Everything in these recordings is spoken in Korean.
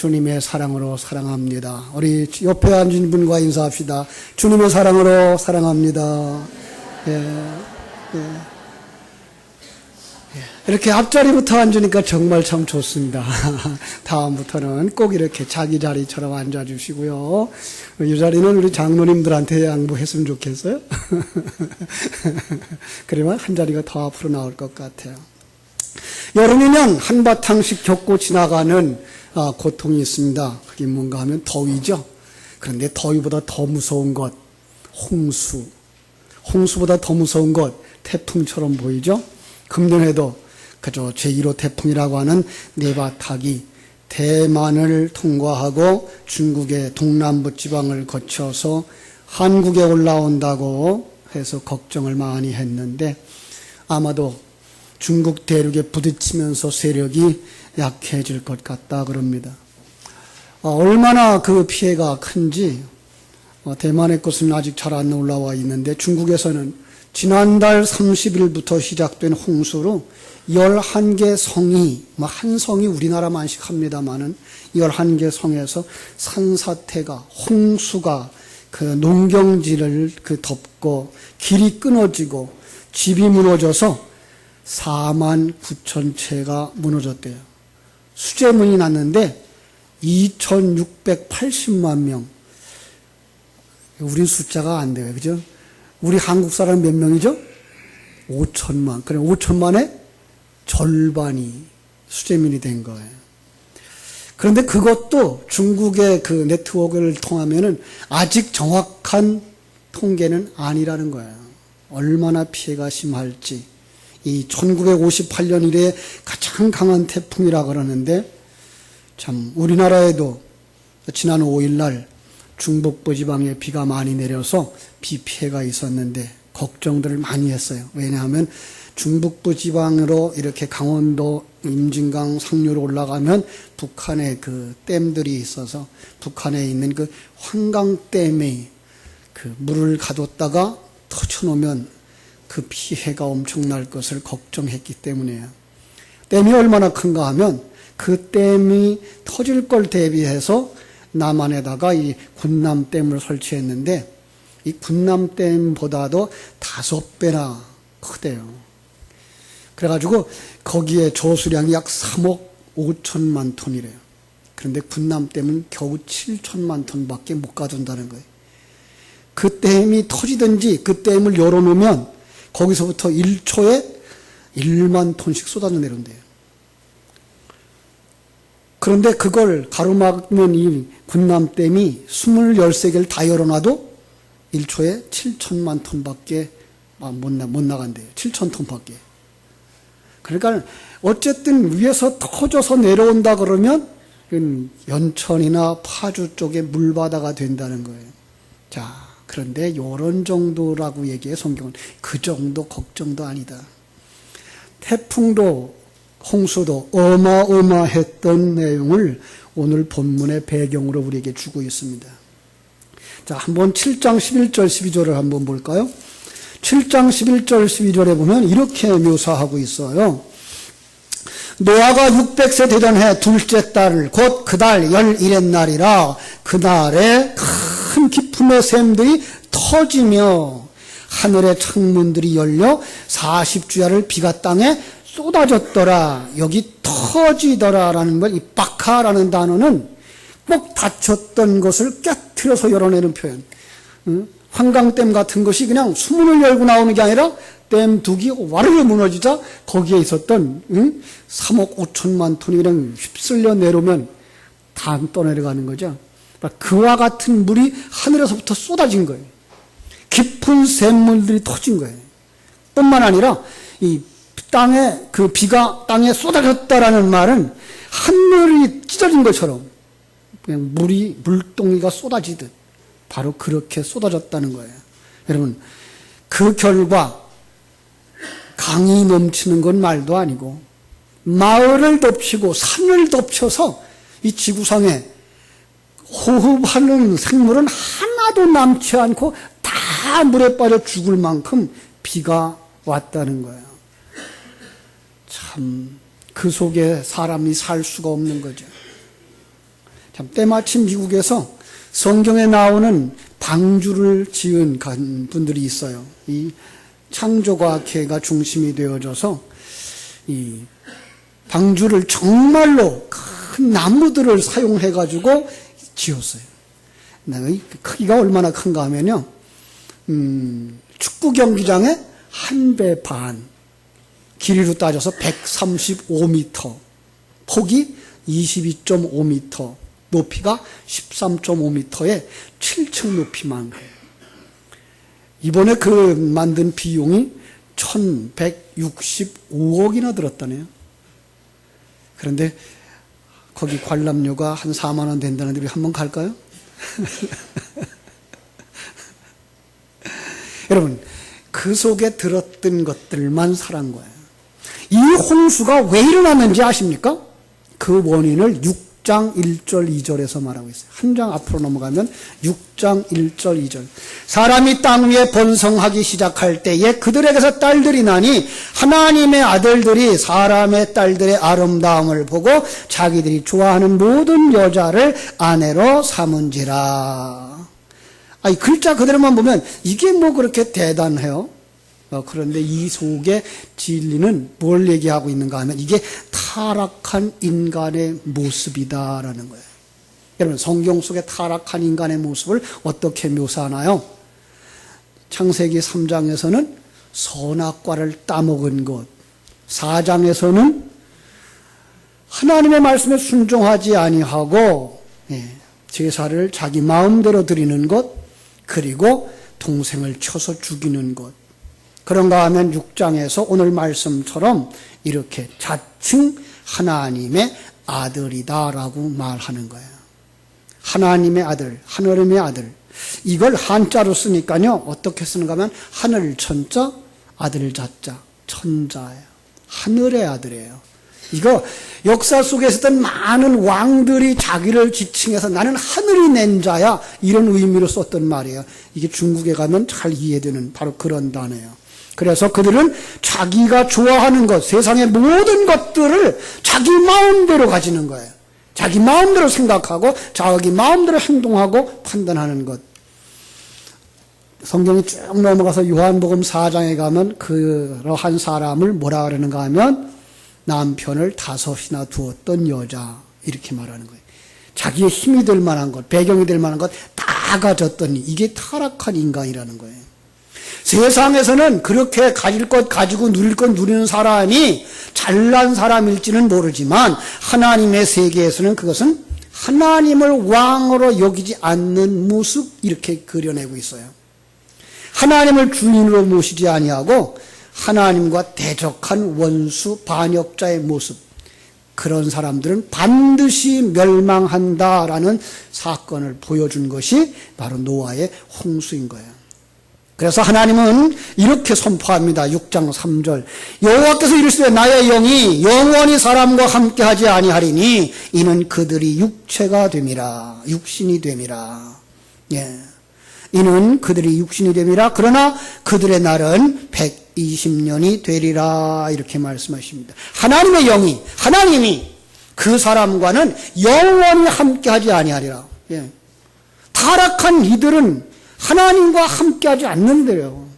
주님의 사랑으로 사랑합니다. 우리 옆에 앉은 분과 인사합시다. 주님의 사랑으로 사랑합니다. 예, 예. 이렇게 앞자리부터 앉으니까 정말 참 좋습니다. 다음부터는 꼭 이렇게 자기 자리처럼 앉아주시고요. 이 자리는 우리 장로님들한테 양보했으면 좋겠어요. 그러면 한 자리가 더 앞으로 나올 것 같아요. 여름이면 한바탕씩 겪고 지나가는 고통이 있습니다. 그게 뭔가 하면 더위죠. 그런데 더위보다 더 무서운 것, 홍수. 홍수보다 더 무서운 것, 태풍처럼 보이죠. 금년에도 그저 제1호 태풍이라고 하는 네바탁이 대만을 통과하고 중국의 동남부 지방을 거쳐서 한국에 올라온다고 해서 걱정을 많이 했는데 아마도 중국 대륙에 부딪히면서 세력이 약해질 것 같다 그럽니다. 얼마나 그 피해가 큰지 대만의 것은 아직 잘 안 올라와 있는데 중국에서는 지난달 30일부터 시작된 홍수로 11개 성이, 한 성이 우리나라만씩 합니다마는 11개 성에서 산사태가, 홍수가 그 농경지를 덮고 길이 끊어지고 집이 무너져서 4만 9천 채가 무너졌대요. 수재문이 났는데 2,680만 명. 우린 숫자가 안 돼요. 그죠? 우리 한국 사람 몇 명이죠? 5천만. 그래, 5천만의 절반이 수재민이 된 거예요. 그런데 그것도 중국의 그 네트워크를 통하면은 아직 정확한 통계는 아니라는 거예요. 얼마나 피해가 심할지. 이 1958년 이래 가장 강한 태풍이라 그러는데 참 우리나라에도 지난 5일 날 중북부 지방에 비가 많이 내려서 비 피해가 있었는데 걱정들을 많이 했어요. 왜냐하면 중북부 지방으로 이렇게 강원도 임진강 상류로 올라가면 북한에 그 댐들이 있어서 북한에 있는 그 환강댐에 그 물을 가뒀다가 터쳐놓으면 그 피해가 엄청날 것을 걱정했기 때문이에요. 댐이 얼마나 큰가 하면 그 댐이 터질 걸 대비해서 남한에다가 이 군남댐을 설치했는데 이 군남댐보다도 5배나 크대요. 그래가지고 거기에 조수량이 약 3억 5천만 톤이래요. 그런데 군남댐은 겨우 7천만 톤밖에 못 가둔다는 거예요. 그 댐이 터지든지 그 댐을 열어놓으면 거기서부터 1초에 1만 톤씩 쏟아져 내려온대요. 그런데 그걸 가로막으면 이 군남댐이 23개를 다 열어놔도 1초에 7천만 톤밖에 못 나간대요. 7천 톤밖에. 그러니까 어쨌든 위에서 터져서 내려온다 그러면 연천이나 파주 쪽에 물바다가 된다는 거예요. 자, 그런데 이런 정도라고 얘기해 성경은. 그 정도 걱정도 아니다. 태풍도 홍수도 어마어마했던 내용을 오늘 본문의 배경으로 우리에게 주고 있습니다. 자, 한번 7장 11절 12절을 한번 볼까요? 7장 11절 12절에 보면 이렇게 묘사하고 있어요. 노아가 600세 되던 해 둘째 달 곧 그 달 11의 날이라 그날에 큰 기품의 샘들이 터지며 하늘의 창문들이 열려 40주야를 비가 땅에 쏟아졌더라. 여기 터지더라 라는 걸, 이 바카라는 단어는 꼭 닫혔던 것을 깨트려서 열어내는 표현. 환강댐 같은 것이 그냥 수문을 열고 나오는 게 아니라 댐 두기 와르르 무너지자 거기에 있었던 3억 5천만 톤이 그냥 휩쓸려 내려오면 다 떠내려가는 거죠. 그와 같은 물이 하늘에서부터 쏟아진 거예요. 깊은 샘물들이 터진 거예요. 뿐만 아니라 이 땅에 그 비가 땅에 쏟아졌다라는 말은 하늘이 찢어진 것처럼 그냥 물동이가 쏟아지듯 바로 그렇게 쏟아졌다는 거예요. 여러분, 그 결과 강이 넘치는 건 말도 아니고 마을을 덮치고 산을 덮쳐서 이 지구상에 호흡하는 생물은 하나도 남지 않고 다 물에 빠져 죽을 만큼 비가 왔다는 거예요. 참, 그 속에 사람이 살 수가 없는 거죠. 참 때마침 미국에서 성경에 나오는 방주를 지은 분들이 있어요. 이 창조과학회가 중심이 되어져서 이 방주를 정말로 큰 나무들을 사용해가지고 지었어요. 이 크기가 얼마나 큰가 하면요. 축구 경기장의 한 배 반, 길이로 따져서 135m, 폭이 22.5m, 높이가 13.5m에 7층 높이만 해요. 이번에 그 만든 비용이 1165억이나 들었다네요. 그런데 거기 관람료가 한 4만 원 된다는데 우리 한번 갈까요? 여러분, 그 속에 들었던 것들만 살한 거예요. 이 홍수가 왜 일어났는지 아십니까? 그 원인을 6장 1절 2절에서 말하고 있어요. 한 장 앞으로 넘어가면 6장 1절 2절. 사람이 땅 위에 번성하기 시작할 때에 그들에게서 딸들이 나니 하나님의 아들들이 사람의 딸들의 아름다움을 보고 자기들이 좋아하는 모든 여자를 아내로 삼은지라. 이 글자 그대로만 보면 이게 뭐 그렇게 대단해요? 그런데 이 속의 진리는 뭘 얘기하고 있는가 하면 이게 타락한 인간의 모습이다라는 거예요. 여러분, 성경 속의 타락한 인간의 모습을 어떻게 묘사하나요? 창세기 3장에서는 선악과를 따먹은 것, 4장에서는 하나님의 말씀에 순종하지 아니하고 제사를 자기 마음대로 드리는 것, 그리고 동생을 쳐서 죽이는 것. 그런가 하면 6장에서 오늘 말씀처럼 이렇게 자칭 하나님의 아들이다라고 말하는 거예요. 하나님의 아들, 하늘의 아들. 이걸 한자로 쓰니까요, 어떻게 쓰는가 하면 하늘 천자, 아들 자자, 천자예요. 하늘의 아들이에요. 이거 역사 속에 있었던 많은 왕들이 자기를 지칭해서 나는 하늘이 낸 자야, 이런 의미로 썼던 말이에요. 이게 중국에 가면 잘 이해되는 바로 그런 단어예요. 그래서 그들은 자기가 좋아하는 것, 세상의 모든 것들을 자기 마음대로 가지는 거예요. 자기 마음대로 생각하고 자기 마음대로 행동하고 판단하는 것. 성경이 쭉 넘어가서 요한복음 4장에 가면 그러한 사람을 뭐라 그러는가 하면 남편을 5이나 두었던 여자, 이렇게 말하는 거예요. 자기의 힘이 될 만한 것, 배경이 될 만한 것 다 가졌더니 이게 타락한 인간이라는 거예요. 세상에서는 그렇게 가질 것 가지고 누릴 것 누리는 사람이 잘난 사람일지는 모르지만 하나님의 세계에서는 그것은 하나님을 왕으로 여기지 않는 모습, 이렇게 그려내고 있어요. 하나님을 주인으로 모시지 아니하고 하나님과 대적한 원수 반역자의 모습, 그런 사람들은 반드시 멸망한다라는 사건을 보여준 것이 바로 노아의 홍수인 거예요. 그래서 하나님은 이렇게 선포합니다. 6장 3절. 여호와께서 이르시되 나의 영이 영원히 사람과 함께하지 아니하리니 이는 그들이 육체가 됨이라. 육신이 됨이라. 이는 그들이 육신이 됨이라. 그러나 그들의 날은 120년이 되리라. 이렇게 말씀하십니다. 하나님의 영이, 하나님이 그 사람과는 영원히 함께하지 아니하리라. 타락한 이들은 하나님과 함께하지 않는데요.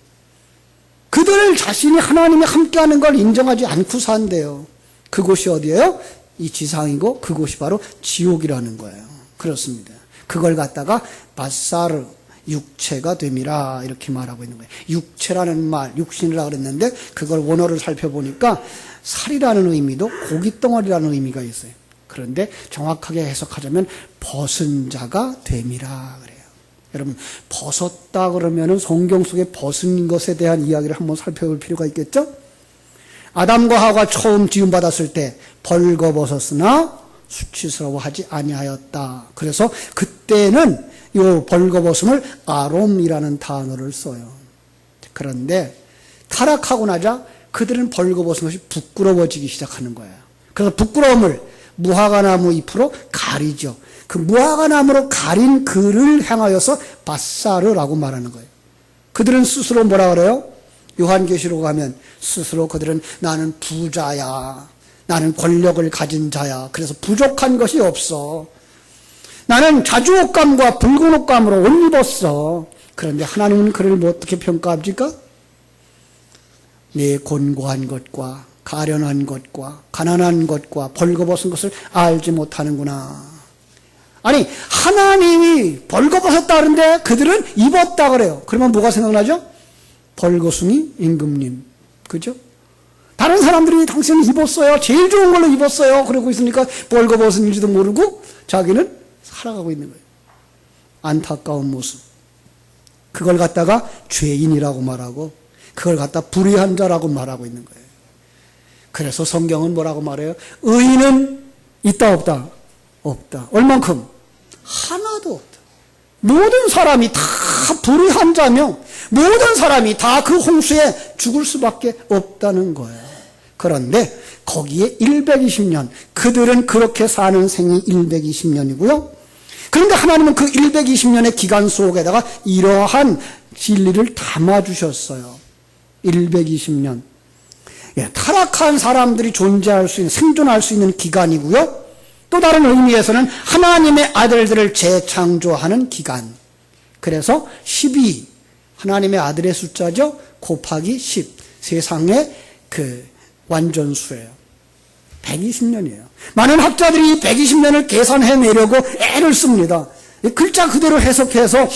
그들 자신이 하나님이 함께하는 걸 인정하지 않고 산대요. 그곳이 어디예요? 이 지상이고 그곳이 바로 지옥이라는 거예요. 그렇습니다. 그걸 갖다가 바사르, 육체가 됨이라, 이렇게 말하고 있는 거예요. 육체라는 말, 육신이라고 그랬는데 그걸 원어를 살펴보니까 살이라는 의미도 고깃덩어리라는 의미가 있어요. 그런데 정확하게 해석하자면 벗은 자가 됨이라 그래요. 여러분, 벗었다 그러면은 성경 속에 벗은 것에 대한 이야기를 한번 살펴볼 필요가 있겠죠? 아담과 하와가 처음 지음받았을 때 벌거벗었으나 수치스러워하지 아니하였다. 그래서 그때는 요 벌거벗음을 아롬이라는 단어를 써요. 그런데 타락하고 나자 그들은 벌거벗은 것이 부끄러워지기 시작하는 거예요. 그래서 부끄러움을 무화과나무 잎으로 가리죠. 그 무화과나무로 가린 그를 향하여서 바사르라고 말하는 거예요. 그들은 스스로 뭐라 그래요? 요한계시록 가면 스스로 그들은 나는 부자야, 나는 권력을 가진 자야, 그래서 부족한 것이 없어. 나는 자주옷감과 붉은 옷감으로 옷 입었어. 그런데 하나님은 그를 뭐 어떻게 평가합니까? 내 곤고한 것과 가련한 것과 가난한 것과 벌거벗은 것을 알지 못하는구나. 아니, 하나님이 벌거벗었다 그러는데 그들은 입었다 그래요. 그러면 뭐가 생각나죠? 벌거숭이 임금님. 그죠? 다른 사람들이 당신은 입었어요. 제일 좋은 걸로 입었어요. 그러고 있으니까 벌거벗은지도 모르고 자기는 살아가고 있는 거예요. 안타까운 모습. 그걸 갖다가 죄인이라고 말하고 그걸 갖다 불의한 자라고 말하고 있는 거예요. 그래서 성경은 뭐라고 말해요? 의인은 있다 없다? 없다. 얼만큼? 하나도 없다. 모든 사람이 다 불의한 자며 모든 사람이 다 그 홍수에 죽을 수밖에 없다는 거예요. 그런데 거기에 120년, 그들은 그렇게 사는 생이 120년이고요. 그런데 하나님은 그 120년의 기간 속에다가 이러한 진리를 담아주셨어요. 120년. 예, 타락한 사람들이 존재할 수 있는, 생존할 수 있는 기간이고요. 또 다른 의미에서는 하나님의 아들들을 재창조하는 기간. 그래서 12, 하나님의 아들의 숫자죠. 곱하기 10. 세상의 그 완전수예요. 120년이에요. 많은 학자들이 120년을 계산해내려고 애를 씁니다. 글자 그대로 해석해서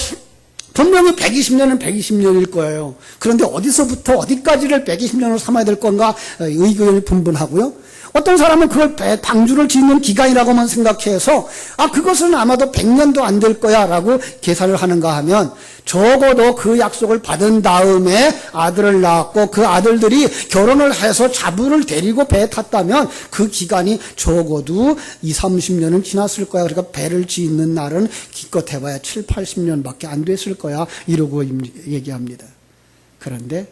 분명히 120년은 120년일 거예요. 그런데 어디서부터 어디까지를 120년으로 삼아야 될 건가 의견이 분분하고요. 어떤 사람은 그걸 방주를 짓는 기간이라고만 생각해서 그것은 아마도 100년도 안 될 거야 라고 계산을 하는가 하면 적어도 그 약속을 받은 다음에 아들을 낳았고 그 아들들이 결혼을 해서 자부를 데리고 배에 탔다면 그 기간이 적어도 20, 30년은 지났을 거야. 그러니까 배를 짓는 날은 기껏 해봐야 7, 80년밖에 안 됐을 거야 이러고 얘기합니다. 그런데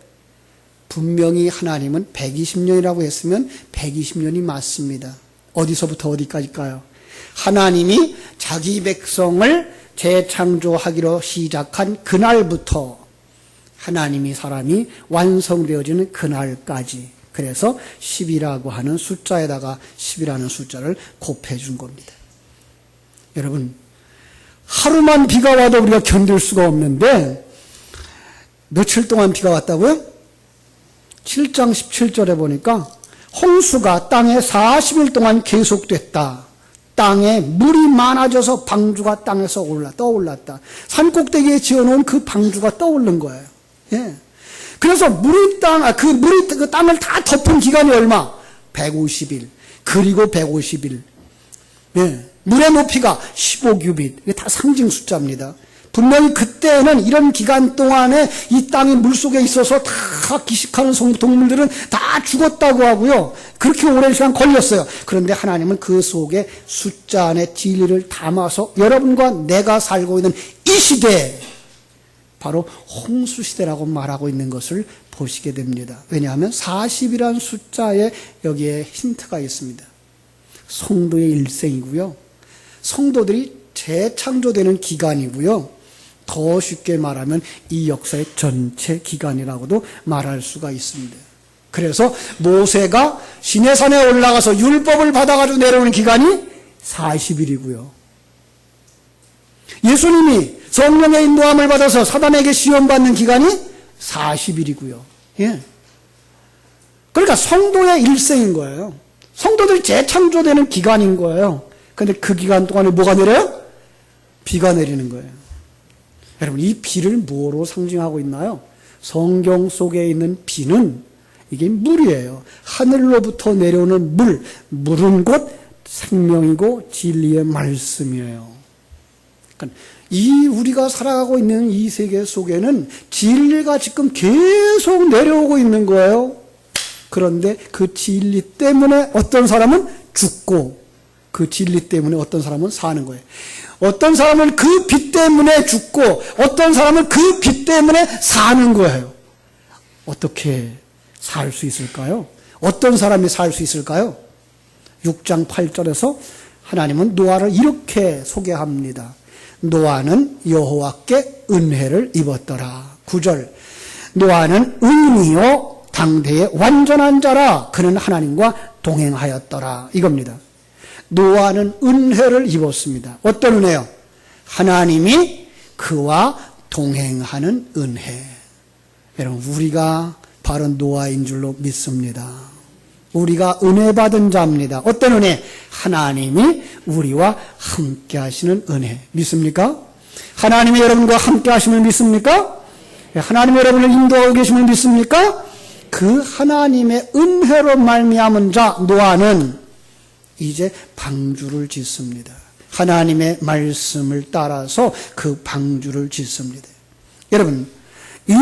분명히 하나님은 120년이라고 했으면 120년이 맞습니다. 어디서부터 어디까지일까요? 하나님이 자기 백성을 재창조하기로 시작한 그날부터 하나님이 사람이 완성되어지는 그날까지. 그래서 10이라고 하는 숫자에다가 10이라는 숫자를 곱해준 겁니다. 여러분, 하루만 비가 와도 우리가 견딜 수가 없는데 며칠 동안 비가 왔다고요? 7장 17절에 보니까 홍수가 땅에 40일 동안 계속됐다. 땅에 물이 많아져서 방주가 땅에서 떠올랐다. 산 꼭대기에 지어놓은 그 방주가 떠오른 거예요. 예. 그래서 물이 그 땅을 다 덮은 기간이 얼마? 150일. 그리고 150일. 예. 물의 높이가 15규빗. 이게 다 상징 숫자입니다. 분명히 그때는 이런 기간 동안에 이 땅이 물속에 있어서 다 기식하는 동물들은 다 죽었다고 하고요. 그렇게 오랜 시간 걸렸어요. 그런데 하나님은 그 속에 숫자 안에 진리를 담아서 여러분과 내가 살고 있는 이 시대에 바로 홍수시대라고 말하고 있는 것을 보시게 됩니다. 왜냐하면 40이라는 숫자에 여기에 힌트가 있습니다. 성도의 일생이고요. 성도들이 재창조되는 기간이고요. 더 쉽게 말하면 이 역사의 전체 기간이라고도 말할 수가 있습니다. 그래서 모세가 시내산에 올라가서 율법을 받아가지고 내려오는 기간이 40일이고요. 예수님이 성령의 인도함을 받아서 사단에게 시험받는 기간이 40일이고요. 예. 그러니까 성도의 일생인 거예요. 성도들이 재창조되는 기간인 거예요. 그런데 그 기간 동안에 뭐가 내려요? 비가 내리는 거예요. 여러분, 이 비를 뭐로 상징하고 있나요? 성경 속에 있는 비는 이게 물이에요. 하늘로부터 내려오는 물은 곧 생명이고 진리의 말씀이에요. 그러니까 이 우리가 살아가고 있는 이 세계 속에는 진리가 지금 계속 내려오고 있는 거예요. 그런데 그 진리 때문에 어떤 사람은 죽고 그 진리 때문에 어떤 사람은 사는 거예요. 어떤 사람은 그 빛 때문에 죽고 어떤 사람은 그 빛 때문에 사는 거예요. 어떻게 살 수 있을까요? 어떤 사람이 살 수 있을까요? 6장 8절에서 하나님은 노아를 이렇게 소개합니다. 노아는 여호와께 은혜를 입었더라. 9절 노아는 의인이요 당대의 완전한 자라. 그는 하나님과 동행하였더라. 이겁니다. 노아는 은혜를 입었습니다. 어떤 은혜요? 하나님이 그와 동행하는 은혜. 여러분, 우리가 바로 노아인 줄로 믿습니다. 우리가 은혜 받은 자입니다. 어떤 은혜? 하나님이 우리와 함께 하시는 은혜. 믿습니까? 하나님이 여러분과 함께 하심을 믿습니까? 하나님이 여러분을 인도하고 계심을 믿습니까? 그 하나님의 은혜로 말미암은 자 노아는 이제 방주를 짓습니다. 하나님의 말씀을 따라서 그 방주를 짓습니다. 여러분, 이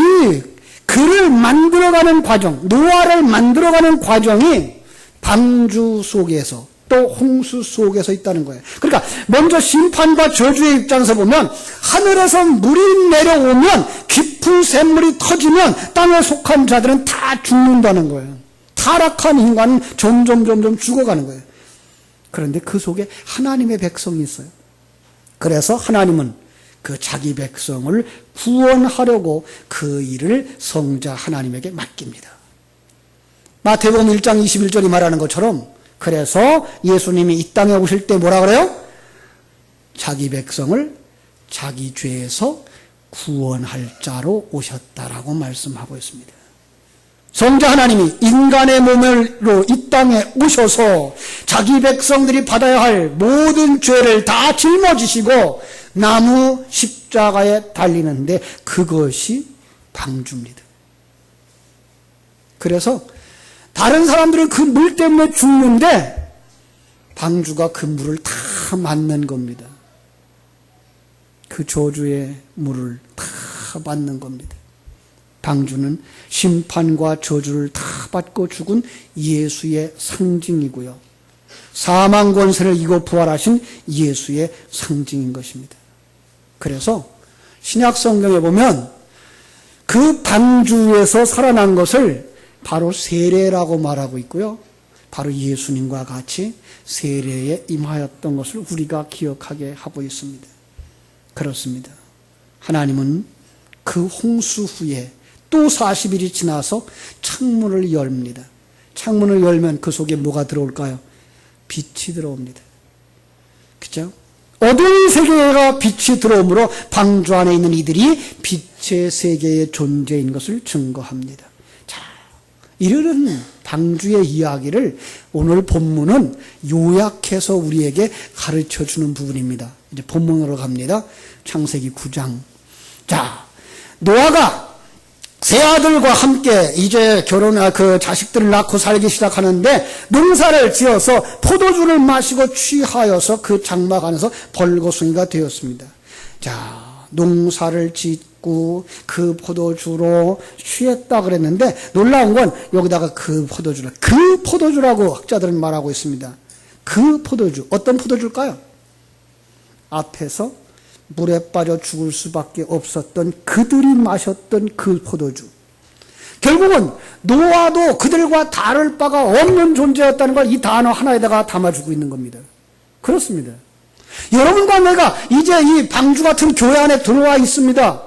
그를 만들어가는 과정, 노아를 만들어가는 과정이 방주 속에서 또 홍수 속에서 있다는 거예요. 그러니까 먼저 심판과 저주의 입장에서 보면 하늘에서 물이 내려오면 깊은 샘물이 터지면 땅에 속한 자들은 다 죽는다는 거예요. 타락한 인간은 점점 죽어가는 거예요. 그런데 그 속에 하나님의 백성이 있어요. 그래서 하나님은 그 자기 백성을 구원하려고 그 일을 성자 하나님에게 맡깁니다. 마태복음 1장 21절이 말하는 것처럼 그래서 예수님이 이 땅에 오실 때 뭐라 그래요? 자기 백성을 자기 죄에서 구원할 자로 오셨다라고 말씀하고 있습니다. 성자 하나님이 인간의 몸으로 이 땅에 오셔서 자기 백성들이 받아야 할 모든 죄를 다 짊어지시고 나무 십자가에 달리는데 그것이 방주입니다. 그래서 다른 사람들은 그 물 때문에 죽는데 방주가 그 물을 다 맞는 겁니다. 그 저주의 물을 다 맞는 겁니다. 방주는 심판과 저주를 다 받고 죽은 예수의 상징이고요. 사망 권세를 이기고 부활하신 예수의 상징인 것입니다. 그래서 신약 성경에 보면 그 방주에서 살아난 것을 바로 세례라고 말하고 있고요. 바로 예수님과 같이 세례에 임하였던 것을 우리가 기억하게 하고 있습니다. 그렇습니다. 하나님은 그 홍수 후에 또 40일이 지나서 창문을 열립니다. 창문을 열면 그 속에 뭐가 들어올까요? 빛이 들어옵니다. 그죠? 어두운 세계가 빛이 들어오므로 방주 안에 있는 이들이 빛의 세계의 존재인 것을 증거합니다. 자, 이런 방주의 이야기를 오늘 본문은 요약해서 우리에게 가르쳐주는 부분입니다. 이제 본문으로 갑니다. 창세기 9장. 자, 노아가 세 아들과 함께 이제 그 자식들을 낳고 살기 시작하는데 농사를 지어서 포도주를 마시고 취하여서 그 장막 안에서 벌거숭이가 되었습니다. 자, 농사를 짓고 그 포도주로 취했다 그랬는데 놀라운 건 여기다가 그 포도주라고 학자들은 말하고 있습니다. 그 포도주, 어떤 포도주일까요? 앞에서 물에 빠져 죽을 수밖에 없었던 그들이 마셨던 그 포도주. 결국은 노아도 그들과 다를 바가 없는 존재였다는 걸 이 단어 하나에다가 담아주고 있는 겁니다. 그렇습니다. 여러분과 내가 이제 이 방주 같은 교회 안에 들어와 있습니다.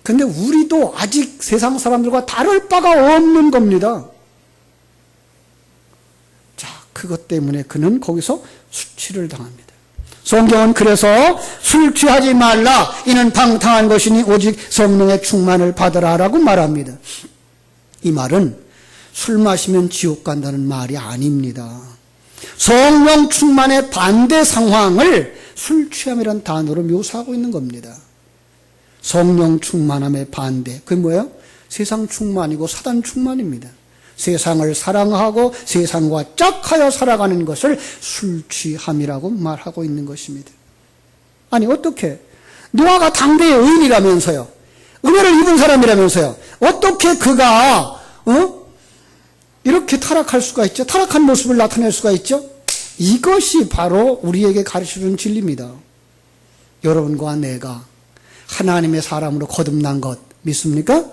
근데 우리도 아직 세상 사람들과 다를 바가 없는 겁니다. 자, 그것 때문에 그는 거기서 수치를 당합니다. 성경은 그래서 술 취하지 말라 이는 방탕한 것이니 오직 성령의 충만을 받으라라고 말합니다. 이 말은 술 마시면 지옥 간다는 말이 아닙니다. 성령 충만의 반대 상황을 술 취함이라는 단어로 묘사하고 있는 겁니다. 성령 충만함의 반대, 그게 뭐예요? 세상 충만이고 사단 충만입니다. 세상을 사랑하고 세상과 짝하여 살아가는 것을 술 취함이라고 말하고 있는 것입니다. 아니 어떻게 노아가 당대의 의인이라면서요, 은혜를 입은 사람이라면서요, 어떻게 그가 이렇게 타락할 수가 있죠? 타락한 모습을 나타낼 수가 있죠? 이것이 바로 우리에게 가르쳐주는 진리입니다. 여러분과 내가 하나님의 사람으로 거듭난 것 믿습니까?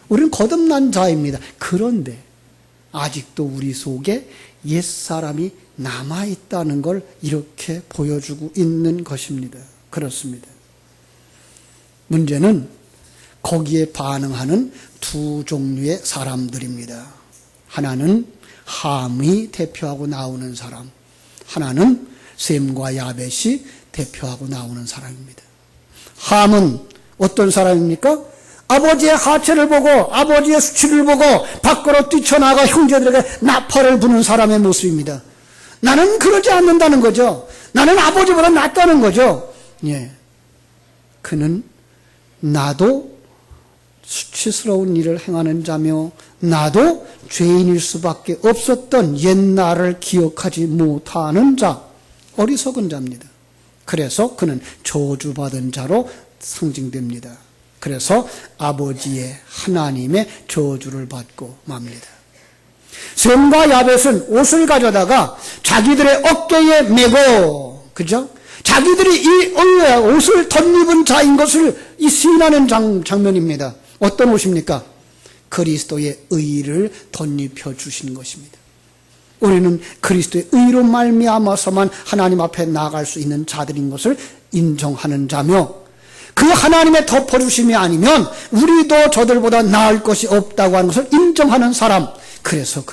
우리는 거듭난 자입니다. 그런데 아직도 우리 속에 옛사람이 남아있다는 걸 이렇게 보여주고 있는 것입니다. 그렇습니다. 문제는 거기에 반응하는 두 종류의 사람들입니다. 하나는 함이 대표하고 나오는 사람, 하나는 셈과 야벳이 대표하고 나오는 사람입니다. 함은 어떤 사람입니까? 아버지의 하체를 보고 아버지의 수치를 보고 밖으로 뛰쳐나가 형제들에게 나팔을 부는 사람의 모습입니다. 나는 그러지 않는다는 거죠. 나는 아버지보다 낫다는 거죠. 예. 그는 나도 수치스러운 일을 행하는 자며 나도 죄인일 수밖에 없었던 옛날을 기억하지 못하는 자, 어리석은 자입니다. 그래서 그는 저주받은 자로 상징됩니다. 그래서 아버지의 하나님의 저주를 받고 맙니다. 셈과 야벳은 옷을 가져다가 자기들의 어깨에 메고, 그죠? 자기들이 이 옷을 덧입은 자인 것을 시인하는 장면입니다. 어떤 옷입니까? 그리스도의 의를 덧입혀 주신 것입니다. 우리는 그리스도의 의로 말미암아서만 하나님 앞에 나아갈 수 있는 자들인 것을 인정하는 자며, 그 하나님의 덮어주심이 아니면 우리도 저들보다 나을 것이 없다고 하는 것을 인정하는 사람. 그래서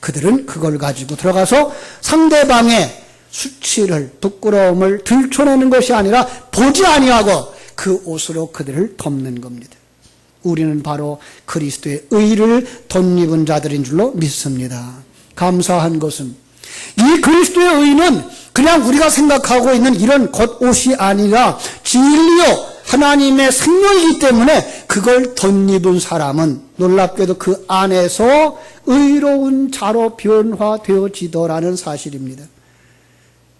그들은 그걸 가지고 들어가서 상대방의 수치를, 부끄러움을 들춰내는 것이 아니라 보지 아니하고 그 옷으로 그들을 덮는 겁니다. 우리는 바로 그리스도의 의를 덧입은 자들인 줄로 믿습니다. 감사한 것은 이 그리스도의 의는 그냥 우리가 생각하고 있는 이런 겉옷이 아니라 진리요 하나님의 생명이기 때문에 그걸 덧입은 사람은 놀랍게도 그 안에서 의로운 자로 변화되어지더라는 사실입니다.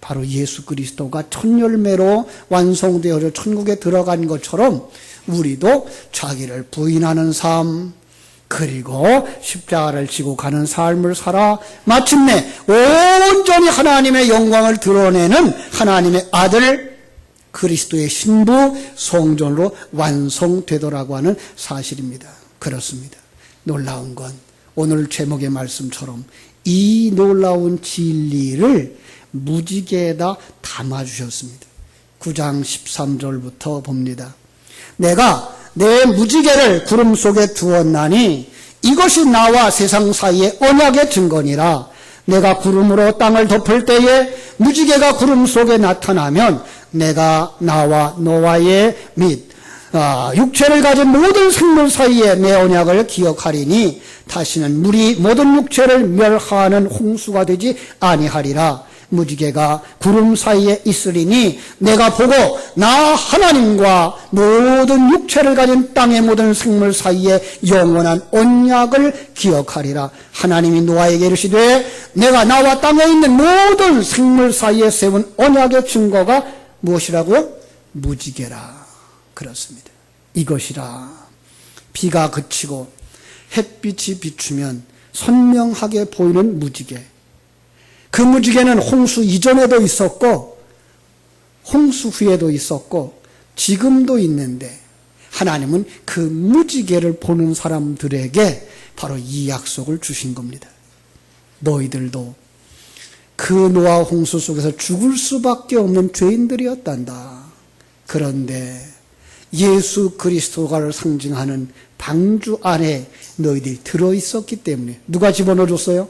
바로 예수 그리스도가 첫 열매로 완성되어져 천국에 들어간 것처럼 우리도 자기를 부인하는 삶, 그리고 십자가를 지고 가는 삶을 살아 마침내 온전히 하나님의 영광을 드러내는 하나님의 아들 그리스도의 신부 성전으로 완성되더라고 하는 사실입니다. 그렇습니다. 놀라운 건 오늘 제목의 말씀처럼 이 놀라운 진리를 무지개에다 담아주셨습니다. 9장 13절부터 봅니다. 내가 내 무지개를 구름 속에 두었나니 이것이 나와 세상 사이의 언약의 증거니라. 내가 구름으로 땅을 덮을 때에 무지개가 구름 속에 나타나면 내가 나와 너와의 및 육체를 가진 모든 생물 사이에 내 언약을 기억하리니 다시는 물이 모든 육체를 멸하는 홍수가 되지 아니하리라. 무지개가 구름 사이에 있으리니 내가 보고 나 하나님과 모든 육체를 가진 땅의 모든 생물 사이에 영원한 언약을 기억하리라. 하나님이 노아에게 이르시되 내가 나와 땅에 있는 모든 생물 사이에 세운 언약의 증거가 무엇이라고요? 무지개라. 그렇습니다. 이것이라. 비가 그치고 햇빛이 비추면 선명하게 보이는 무지개. 그 무지개는 홍수 이전에도 있었고 홍수 후에도 있었고 지금도 있는데 하나님은 그 무지개를 보는 사람들에게 바로 이 약속을 주신 겁니다. 너희들도 그 노아 홍수 속에서 죽을 수밖에 없는 죄인들이었단다. 그런데 예수 그리스도를 상징하는 방주 안에 너희들이 들어있었기 때문에 누가 집어넣어줬어요?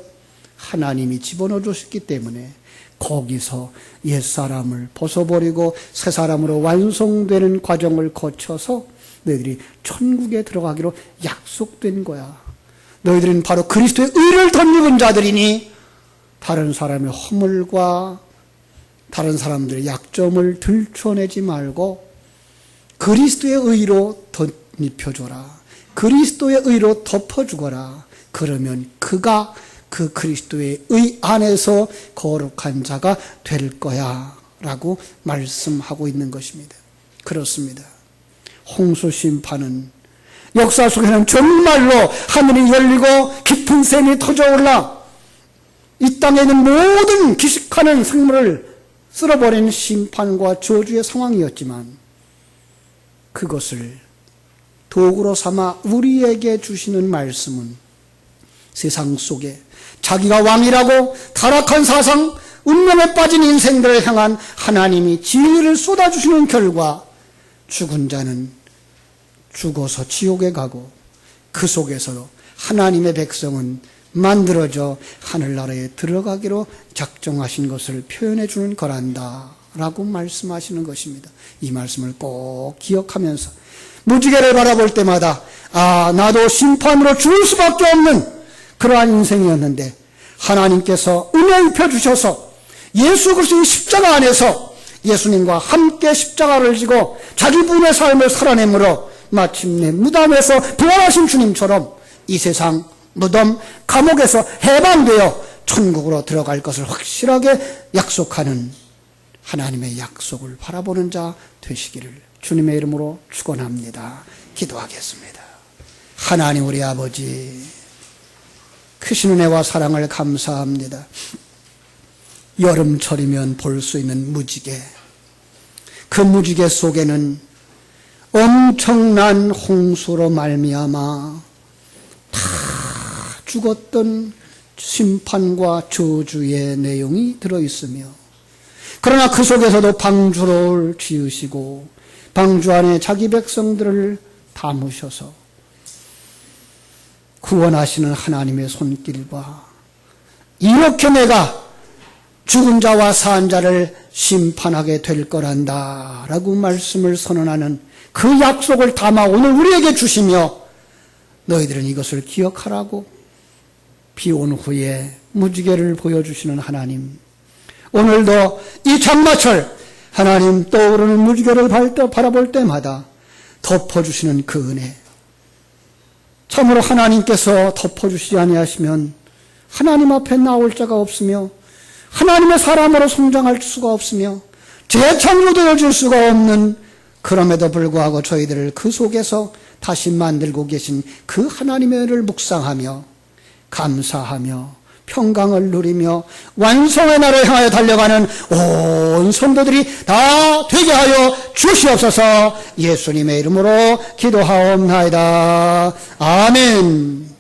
하나님이 집어넣어 줬기 때문에 거기서 옛사람을 벗어버리고 새사람으로 완성되는 과정을 거쳐서 너희들이 천국에 들어가기로 약속된 거야. 너희들은 바로 그리스도의 의를 덧입은 자들이니 다른 사람의 허물과 다른 사람들의 약점을 들춰내지 말고 그리스도의 의로 덧입혀줘라. 그리스도의 의로 덮어주거라. 그러면 그가 그 그리스도의 의 안에서 거룩한 자가 될 거야 라고 말씀하고 있는 것입니다. 그렇습니다. 홍수 심판은 역사 속에는 정말로 하늘이 열리고 깊은 샘이 터져올라 이 땅에 있는 모든 기식하는 생물을 쓸어버리는 심판과 저주의 상황이었지만 그것을 도구로 삼아 우리에게 주시는 말씀은 세상 속에 자기가 왕이라고 타락한 사상, 운명에 빠진 인생들을 향한 하나님이 진리를 쏟아주시는 결과 죽은 자는 죽어서 지옥에 가고 그 속에서 하나님의 백성은 만들어져 하늘나라에 들어가기로 작정하신 것을 표현해 주는 거란다 라고 말씀하시는 것입니다. 이 말씀을 꼭 기억하면서 무지개를 바라볼 때마다 나도 심판으로 죽을 수밖에 없는 그러한 인생이었는데 하나님께서 은혜 입혀주셔서 예수 그리스도의 십자가 안에서 예수님과 함께 십자가를 지고 자기 분의 삶을 살아내므로 마침내 무덤에서 부활하신 주님처럼 이 세상 무덤 감옥에서 해방되어 천국으로 들어갈 것을 확실하게 약속하는 하나님의 약속을 바라보는 자 되시기를 주님의 이름으로 축원합니다. 기도하겠습니다. 하나님 우리 아버지, 크신 은혜와 사랑을 감사합니다. 여름철이면 볼 수 있는 무지개, 그 무지개 속에는 엄청난 홍수로 말미암아 다 죽었던 심판과 저주의 내용이 들어있으며, 그러나 그 속에서도 방주를 지으시고 방주 안에 자기 백성들을 담으셔서 구원하시는 하나님의 손길과 이렇게 내가 죽은 자와 산 자를 심판하게 될 거란다 라고 말씀을 선언하는 그 약속을 담아 오늘 우리에게 주시며, 너희들은 이것을 기억하라고 비 온 후에 무지개를 보여주시는 하나님, 오늘도 이 장마철 하나님 떠오르는 무지개를 바라볼 때마다 덮어주시는 그 은혜, 참으로 하나님께서 덮어주시지 아니하시면 하나님 앞에 나올 자가 없으며 하나님의 사람으로 성장할 수가 없으며 재창조되어 줄 수가 없는, 그럼에도 불구하고 저희들을 그 속에서 다시 만들고 계신 그 하나님의 은혜를 묵상하며 감사하며 평강을 누리며 완성의 날을 향하여 달려가는 온 성도들이 다 되게 하여 주시옵소서. 예수님의 이름으로 기도하옵나이다. 아멘.